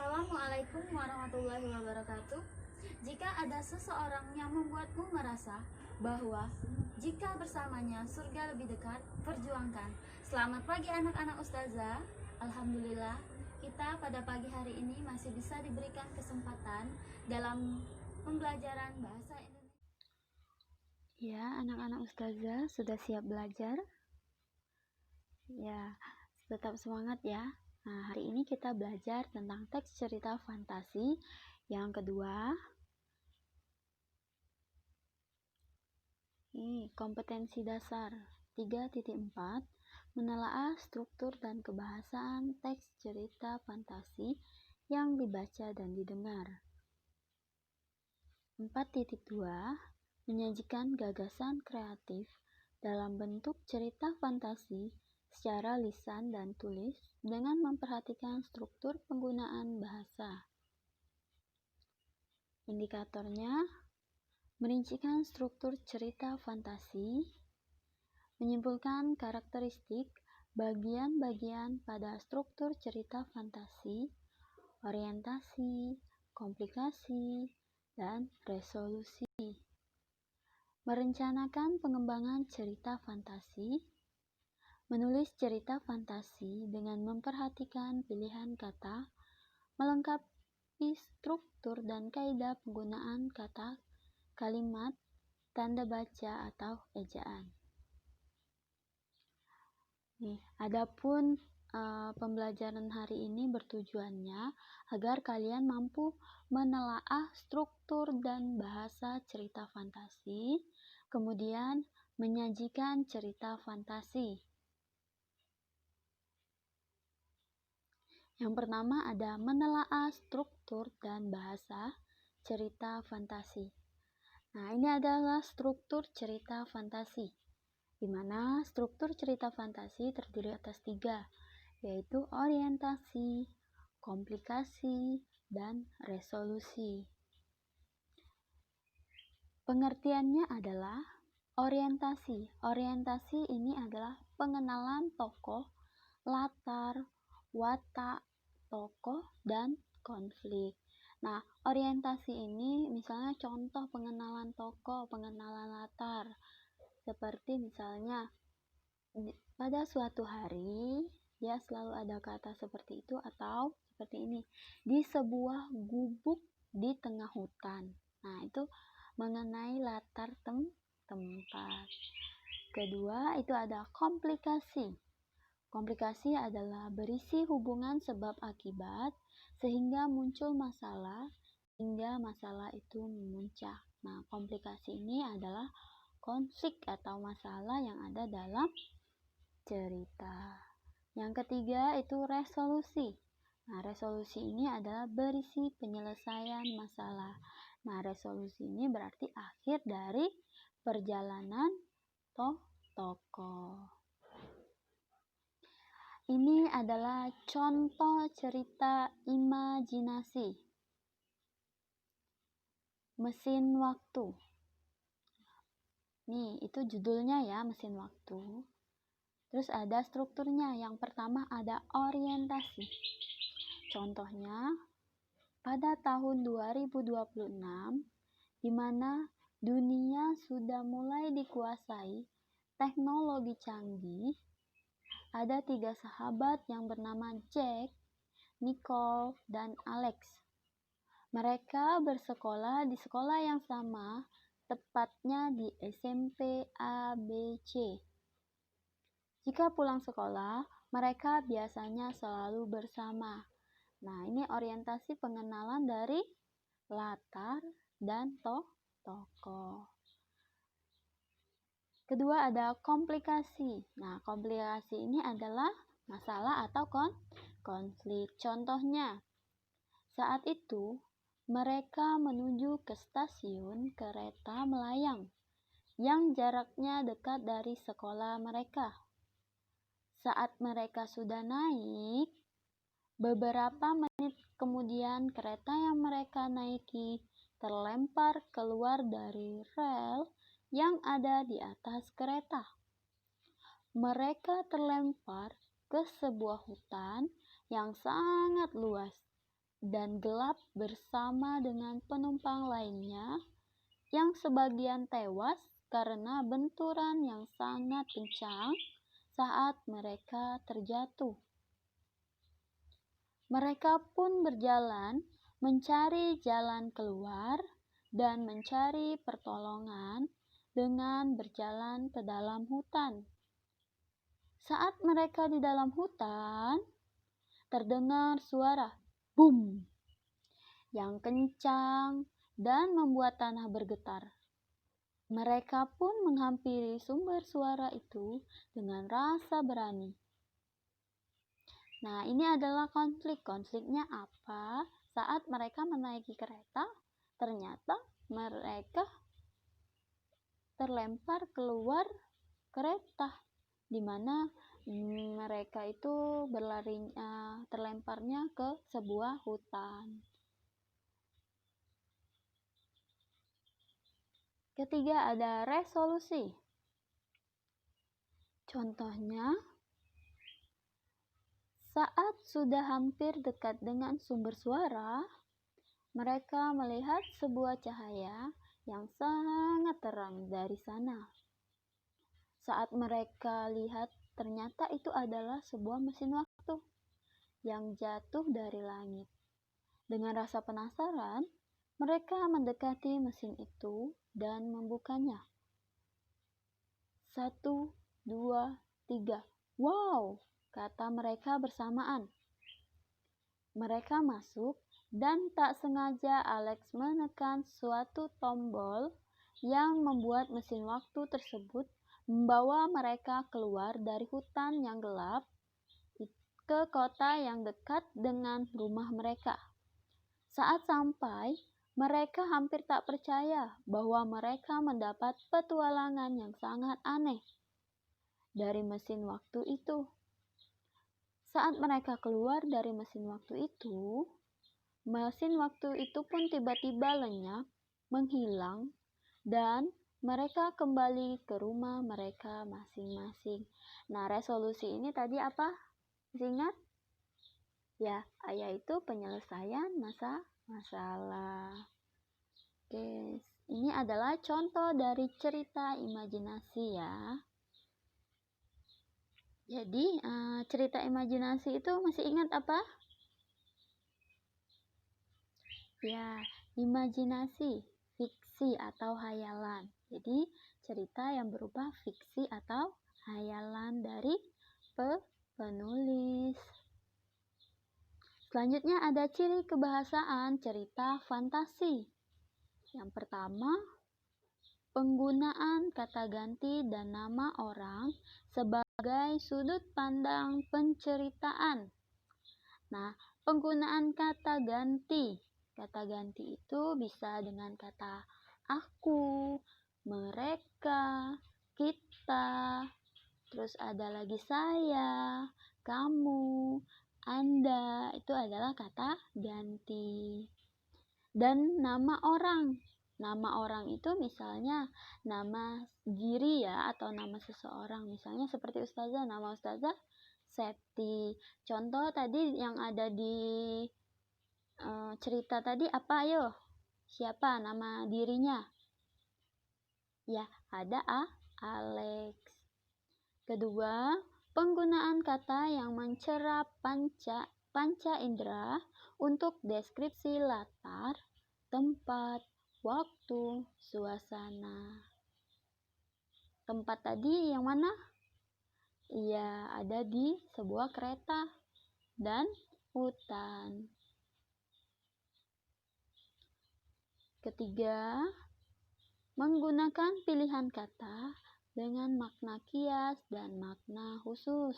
Assalamualaikum warahmatullahi wabarakatuh. Jika ada seseorang yang membuatmu merasa bahwa jika bersamanya surga lebih dekat, perjuangkan. Selamat pagi anak-anak ustazah. Alhamdulillah, kita pada pagi hari ini masih bisa diberikan kesempatan dalam pembelajaran bahasa Indonesia. Ya, anak-anak ustazah sudah siap belajar? Ya, tetap semangat ya. Nah, hari ini kita belajar tentang teks cerita fantasi yang kedua. Ini kompetensi dasar 3.4, menelaah struktur dan kebahasaan teks cerita fantasi yang dibaca dan didengar. 4.2, menyajikan gagasan kreatif dalam bentuk cerita fantasi secara lisan dan tulis dengan memperhatikan struktur penggunaan bahasa. Indikatornya, merincikan struktur cerita fantasi, menyimpulkan karakteristik bagian-bagian pada struktur cerita fantasi, orientasi, komplikasi, dan resolusi. Merencanakan pengembangan cerita fantasi, menulis cerita fantasi dengan memperhatikan pilihan kata, melengkapi struktur dan kaidah penggunaan kata, kalimat, tanda baca atau ejaan. Adapun pembelajaran hari ini bertujuannya agar kalian mampu menelaah struktur dan bahasa cerita fantasi, kemudian menyajikan cerita fantasi. Yang pertama ada menelaah struktur dan bahasa cerita fantasi. Nah, ini adalah struktur cerita fantasi, di mana struktur cerita fantasi terdiri atas 3, yaitu orientasi, komplikasi, dan resolusi. Pengertiannya adalah orientasi. Orientasi ini adalah pengenalan tokoh, latar, watak, tokoh, dan konflik. Nah, orientasi ini misalnya contoh pengenalan tokoh, pengenalan latar. Seperti misalnya, pada suatu hari, ya selalu ada kata seperti itu atau seperti ini. Di sebuah gubuk di tengah hutan. Nah, itu mengenai latar tempat. Kedua, itu ada komplikasi. Komplikasi adalah berisi hubungan sebab akibat sehingga muncul masalah hingga masalah itu memuncak. Nah, komplikasi ini adalah konflik atau masalah yang ada dalam cerita. Yang ketiga itu resolusi. Nah, resolusi ini adalah berisi penyelesaian masalah. Nah, resolusi ini berarti akhir dari perjalanan tokoh. Ini adalah contoh cerita imajinasi. Mesin waktu. Nih, itu judulnya ya, mesin waktu. Terus ada strukturnya. Yang pertama ada orientasi. Contohnya, pada tahun 2026, di mana dunia sudah mulai dikuasai teknologi canggih, ada 3 sahabat yang bernama Jack, Nicole, dan Alex. Mereka bersekolah di sekolah yang sama, tepatnya di SMP ABC. Jika pulang sekolah, mereka biasanya selalu bersama. Nah, ini orientasi pengenalan dari latar dan tokoh. Kedua ada komplikasi. Nah, komplikasi ini adalah masalah atau konflik. Contohnya, saat itu mereka menuju ke stasiun kereta melayang yang jaraknya dekat dari sekolah mereka. Saat mereka sudah naik, beberapa menit kemudian kereta yang mereka naiki terlempar keluar dari rel yang ada di atas kereta. Mereka terlempar ke sebuah hutan yang sangat luas dan gelap bersama dengan penumpang lainnya yang sebagian tewas karena benturan yang sangat kencang saat mereka terjatuh. Mereka pun berjalan mencari jalan keluar dan mencari pertolongan dengan berjalan ke dalam hutan. Saat mereka di dalam hutan, terdengar suara "bum" yang kencang dan membuat tanah bergetar. Mereka pun menghampiri sumber suara itu dengan rasa berani. Nah, ini adalah konflik. Konfliknya apa? Saat mereka menaiki kereta, ternyata mereka terlempar keluar kereta, di mana mereka itu terlemparnya ke sebuah hutan. Ketiga, ada resolusi. Contohnya, saat sudah hampir dekat dengan sumber suara, mereka melihat sebuah cahaya yang sangat terang dari sana. Saat mereka lihat, ternyata itu adalah sebuah mesin waktu yang jatuh dari langit. Dengan rasa penasaran, mereka mendekati mesin itu dan membukanya. 1, 2, 3. Wow, kata mereka bersamaan. Mereka masuk dan tak sengaja Alex menekan suatu tombol yang membuat mesin waktu tersebut membawa mereka keluar dari hutan yang gelap ke kota yang dekat dengan rumah mereka. Saat sampai, mereka hampir tak percaya bahwa mereka mendapat petualangan yang sangat aneh dari mesin waktu itu. Saat mereka keluar dari mesin waktu itu pun tiba-tiba lenyap, menghilang, dan mereka kembali ke rumah mereka masing-masing. Nah, resolusi ini tadi apa? Masih ingat? Ya, yaitu penyelesaian masalah. Oke, ini adalah contoh dari cerita imajinasi ya. Jadi, cerita imajinasi itu masih ingat apa? Ya, imajinasi, fiksi atau hayalan. Jadi, cerita yang berupa fiksi atau hayalan dari penulis. Selanjutnya ada ciri kebahasaan cerita fantasi. Yang pertama, penggunaan kata ganti dan nama orang sebagai sudut pandang penceritaan. Nah, penggunaan kata ganti. Kata ganti itu bisa dengan kata aku, mereka, kita, terus ada lagi saya, kamu, Anda, itu adalah kata ganti. Dan nama orang. Nama orang itu misalnya nama diri ya, atau nama seseorang. Misalnya seperti Ustazah, nama Ustazah Septi. Contoh tadi yang ada di cerita tadi apa ayo? Siapa nama dirinya? Ya, ada Alex. Kedua, penggunaan kata yang mencerap panca indera untuk deskripsi latar, tempat, waktu, suasana. Tempat tadi yang mana? Iya, ada di sebuah kereta dan hutan. Ketiga, menggunakan pilihan kata dengan makna kias dan makna khusus.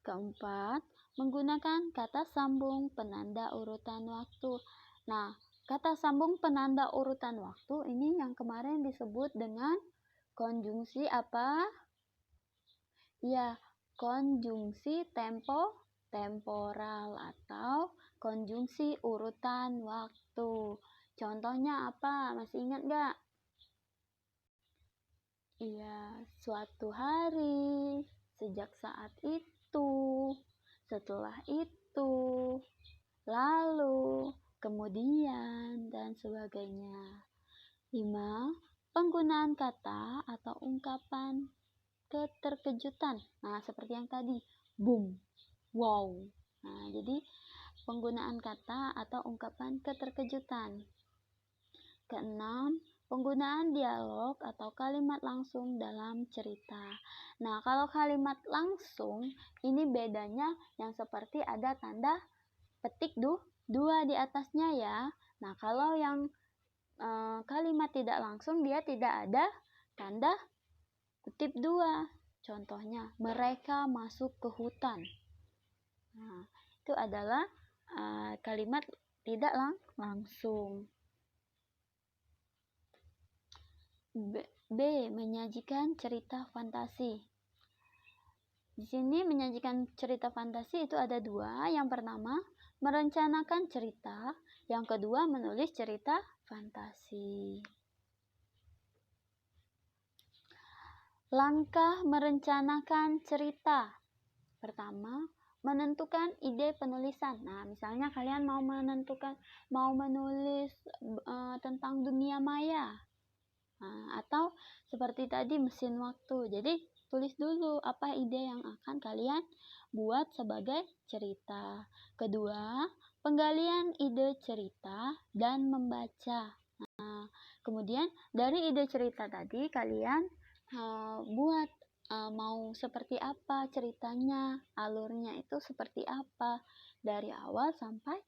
Keempat, menggunakan kata sambung penanda urutan waktu. Nah, kata sambung penanda urutan waktu ini yang kemarin disebut dengan konjungsi apa? Ya, konjungsi temporal atau konjungsi urutan waktu. Contohnya apa? Masih ingat gak? Iya, suatu hari, sejak saat itu, setelah itu, lalu, kemudian, dan sebagainya. 5. Penggunaan kata atau ungkapan keterkejutan. Nah, seperti yang tadi, boom, wow. Nah, jadi penggunaan kata atau ungkapan keterkejutan. Keenam, penggunaan dialog atau kalimat langsung dalam cerita. Nah, kalau kalimat langsung, ini bedanya yang seperti ada tanda petik dua di atasnya ya. Nah, kalau yang kalimat tidak langsung, dia tidak ada tanda kutip dua. Contohnya, mereka masuk ke hutan. Nah, itu adalah kalimat tidak langsung. B. Menyajikan cerita fantasi. Di sini menyajikan cerita fantasi itu ada dua. Yang pertama, merencanakan cerita. Yang kedua, menulis cerita fantasi. Langkah merencanakan cerita. Pertama, menentukan ide penulisan. Nah, misalnya kalian mau menulis tentang dunia maya. Nah, atau seperti tadi mesin waktu. Jadi, tulis dulu apa ide yang akan kalian buat sebagai cerita. Kedua, penggalian ide cerita dan membaca. Nah, kemudian dari ide cerita tadi kalian buat mau seperti apa ceritanya, alurnya itu seperti apa dari awal sampai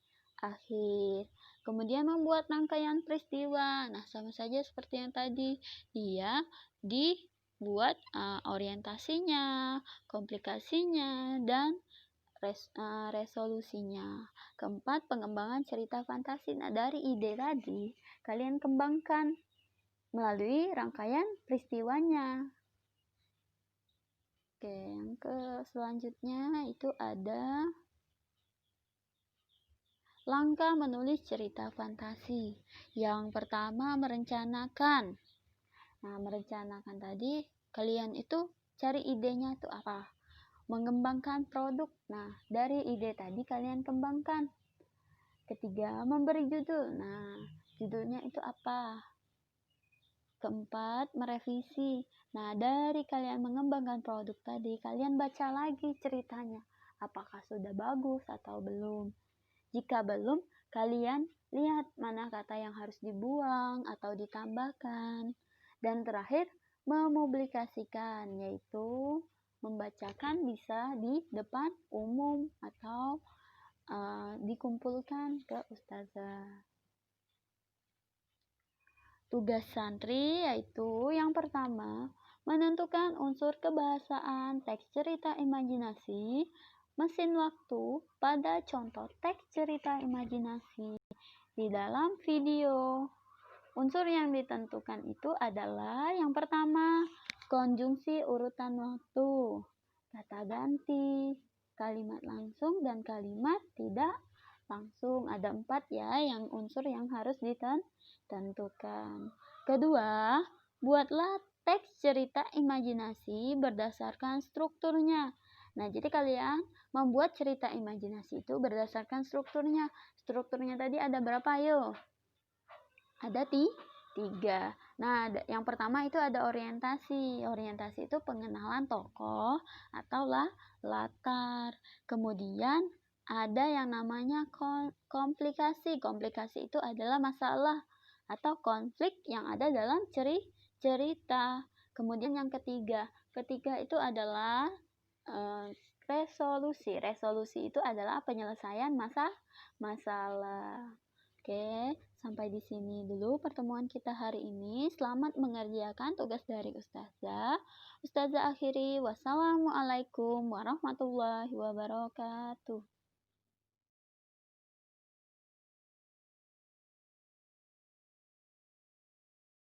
akhir. Kemudian membuat rangkaian peristiwa. Nah, sama saja seperti yang tadi, dia dibuat orientasinya, komplikasinya, dan resolusinya. Keempat, pengembangan cerita fantasi. Nah, dari ide tadi, kalian kembangkan melalui rangkaian peristiwanya. Oke, yang selanjutnya itu ada langkah menulis cerita fantasi. Yang pertama, merencanakan. Nah, merencanakan tadi, kalian itu cari idenya itu apa? Mengembangkan produk. Nah, dari ide tadi kalian kembangkan. Ketiga, memberi judul. Nah, judulnya itu apa? Keempat, merevisi. Nah, dari kalian mengembangkan produk tadi, kalian baca lagi ceritanya. Apakah sudah bagus atau belum? Jika belum, kalian lihat mana kata yang harus dibuang atau ditambahkan. Dan terakhir, mepublikasikan, yaitu membacakan bisa di depan umum atau dikumpulkan ke ustazah. Tugas santri yaitu yang pertama, menentukan unsur kebahasaan teks cerita imajinasi, mesin waktu pada contoh teks cerita imajinasi di dalam video. Unsur yang ditentukan itu adalah yang pertama, konjungsi urutan waktu, kata ganti, kalimat langsung, dan kalimat tidak langsung. Ada 4 ya yang unsur yang harus ditentukan. Kedua, buatlah teks cerita imajinasi berdasarkan strukturnya. Nah, jadi kalian membuat cerita imajinasi itu berdasarkan strukturnya. Strukturnya tadi ada berapa, yuk? Ada 3. Nah, yang pertama itu ada orientasi. Orientasi itu pengenalan tokoh atau latar. Kemudian ada yang namanya komplikasi. Komplikasi itu adalah masalah atau konflik yang ada dalam cerita. Kemudian yang ketiga itu adalah resolusi. Resolusi itu adalah penyelesaian masalah. Oke, sampai di sini dulu pertemuan kita hari ini. Selamat mengerjakan tugas dari ustazah. Ustazah akhiri, wassalamualaikum warahmatullahi wabarakatuh.